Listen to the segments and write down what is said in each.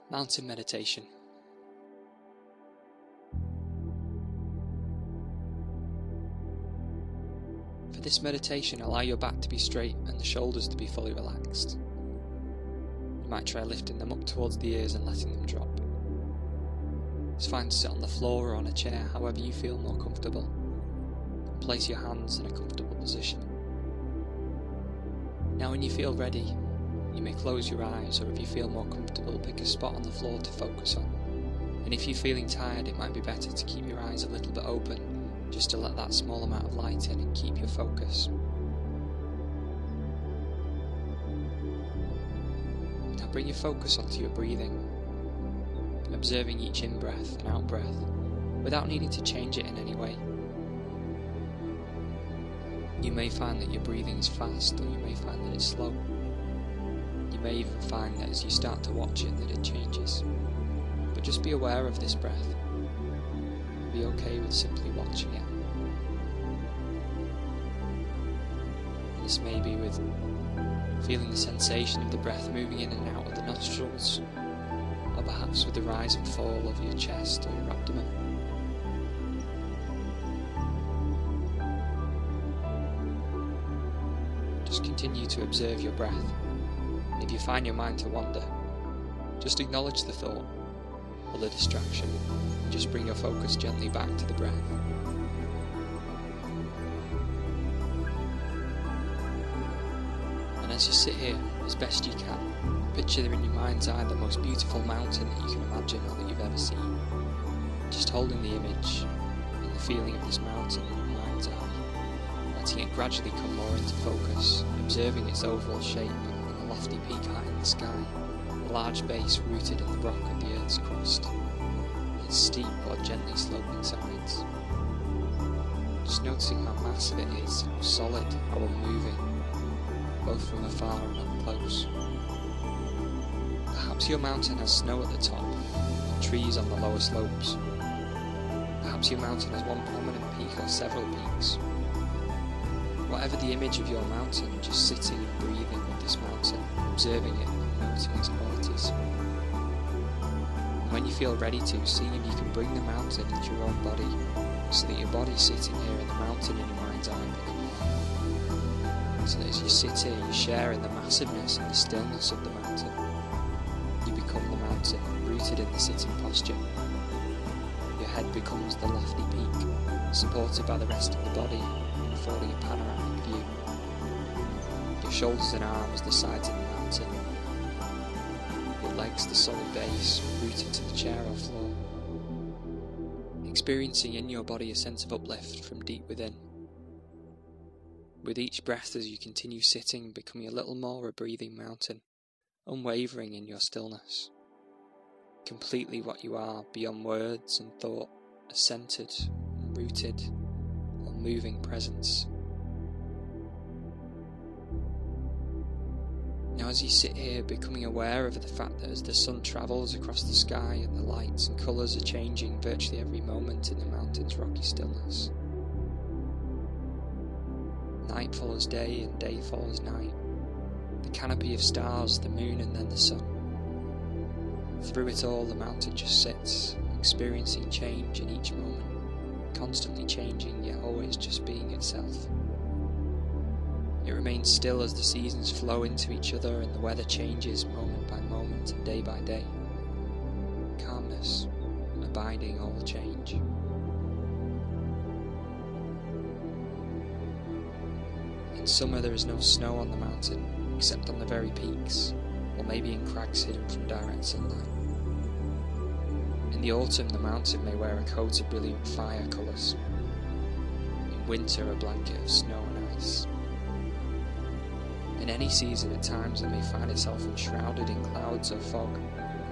Mountain meditation. For this meditation, allow your back to be straight and the shoulders to be fully relaxed. You might try lifting them up towards the ears and letting them drop. It's fine to sit on the floor or on a chair, however you feel more comfortable. Place your hands in a comfortable position. Now when you feel ready, you may close your eyes, or if you feel more comfortable, pick a spot on the floor to focus on. And if you're feeling tired, it might be better to keep your eyes a little bit open, just to let that small amount of light in and keep your focus. Now bring your focus onto your breathing, observing each in-breath and out-breath, without needing to change it in any way. You may find that your breathing is fast, or you may find that it's slow. You may even find that as you start to watch it that it changes. But just be aware of this breath. Be okay with simply watching it. And this may be with feeling the sensation of the breath moving in and out of the nostrils, or perhaps with the rise and fall of your chest or your abdomen. Just continue to observe your breath. If you find your mind to wander, just acknowledge the thought or the distraction and just bring your focus gently back to the breath. And as you sit here, as best you can, picture in your mind's eye the most beautiful mountain that you can imagine or that you've ever seen. Just holding the image and the feeling of this mountain in your mind's eye, letting it gradually come more into focus, observing its overall shape, a lofty peak high in the sky, a large base rooted in the rock of the Earth's crust, its steep or gently sloping sides. Just noticing how massive it is, how solid, how unmoving, both from afar and up close. Perhaps your mountain has snow at the top, and trees on the lower slopes. Perhaps your mountain has one prominent peak or several peaks. Whatever the image of your mountain, just sitting and breathing with this mountain, observing it and noticing its qualities. And when you feel ready to, seeing if you can bring the mountain into your own body, so that your body's sitting here and the mountain in your mind's eye. So that as you sit here, you share in the massiveness and the stillness of the mountain. You become the mountain, rooted in the sitting posture. Your head becomes the lofty peak, supported by the rest of the body, affording a panoramic view. Your shoulders and arms the sides of the mountain. Your legs the solid base, rooted to the chair or floor. Experiencing in your body a sense of uplift from deep within. With each breath as you continue sitting, becoming a little more a breathing mountain, unwavering in your stillness. Completely what you are, beyond words and thought, a centered and rooted, moving presence. Now as you sit here, becoming aware of the fact that as the sun travels across the sky and the lights and colours are changing virtually every moment in the mountain's rocky stillness. Night follows day and day follows night. The canopy of stars, the moon and then the sun. Through it all the mountain just sits, experiencing change in each moment. Constantly changing, yet always just being itself. It remains still as the seasons flow into each other and the weather changes moment by moment and day by day. Calmness, abiding all change. In summer there is no snow on the mountain, except on the very peaks, or maybe in crags hidden from direct sunlight. In the autumn, the mountain may wear a coat of brilliant fire colours. In winter, a blanket of snow and ice. In any season, at times, it may find itself enshrouded in clouds or fog,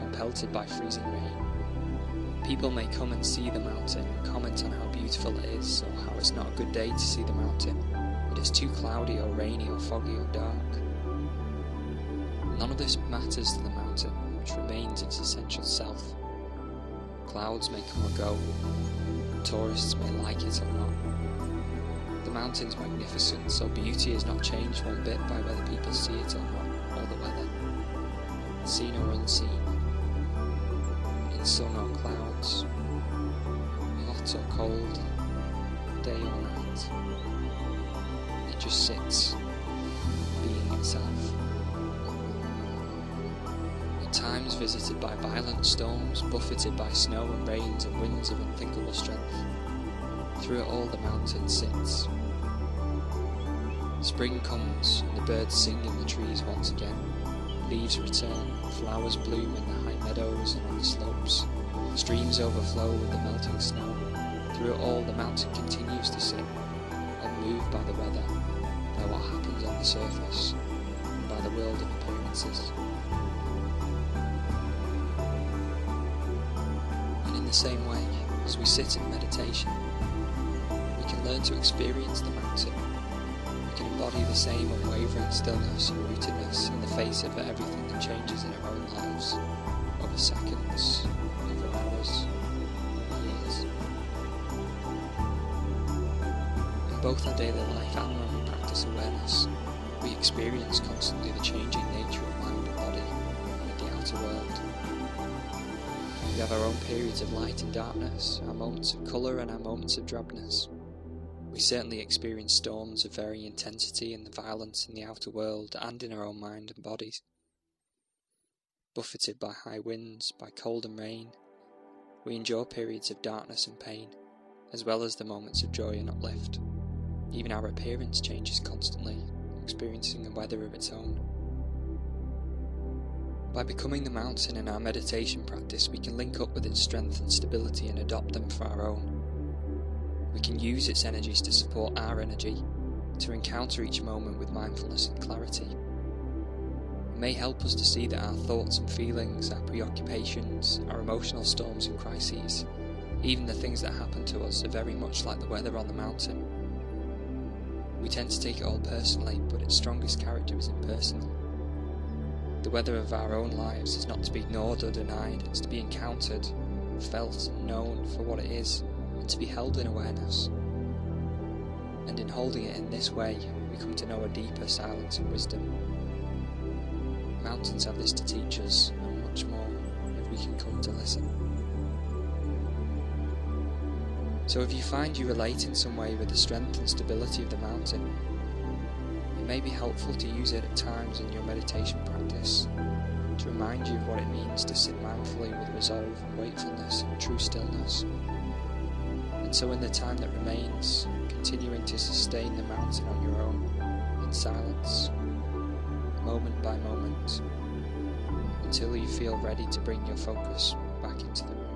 or pelted by freezing rain. People may come and see the mountain and comment on how beautiful it is, or how it's not a good day to see the mountain, that it's too cloudy or rainy or foggy or dark. None of this matters to the mountain, which remains its essential self. Clouds may come or go, tourists may like it or not. The mountain's magnificence or beauty is not changed one bit by whether people see it or not, or the weather, seen or unseen. sun or clouds, hot or cold, day or night. It just sits, being itself. At times visited by violent storms, buffeted by snow and rains and winds of unthinkable strength, through it all the mountain sits. Spring comes, and the birds sing in the trees once again. Leaves return, flowers bloom in the high meadows and on the slopes. Streams overflow with the melting snow. Through it all the mountain continues to sit, unmoved by the weather, by what happens on the surface, and by the world of appearances. And in the same way, as we sit in meditation, we can learn to experience the mountain. We can embody the same unwavering stillness and rootedness in the face of everything that changes in our own lives, over seconds, over hours, years. In both our daily life and when we practice awareness, we experience constantly the changing nature of mind and body and of the outer world. We have our own periods of light and darkness, our moments of colour and our moments of drabness. We certainly experience storms of varying intensity and the violence in the outer world and in our own mind and bodies. Buffeted by high winds, by cold and rain, we endure periods of darkness and pain, as well as the moments of joy and uplift. Even our appearance changes constantly, experiencing a weather of its own. By becoming the mountain in our meditation practice, we can link up with its strength and stability and adopt them for our own. We can use its energies to support our energy, to encounter each moment with mindfulness and clarity. It may help us to see that our thoughts and feelings, our preoccupations, our emotional storms and crises, even the things that happen to us, are very much like the weather on the mountain. We tend to take it all personally, but its strongest character is impersonal. The weather of our own lives is not to be ignored or denied, it's to be encountered, felt and known for what it is, and to be held in awareness. And in holding it in this way, we come to know a deeper silence and wisdom. Mountains have this to teach us, and much more, if we can come to listen. So if you find you relate in some way with the strength and stability of the mountain, it may be helpful to use it at times in your meditation practice, to remind you of what it means to sit mindfully with resolve and wakefulness and true stillness. And so in the time that remains, continuing to sustain the mountain on your own, in silence, moment by moment, until you feel ready to bring your focus back into the room.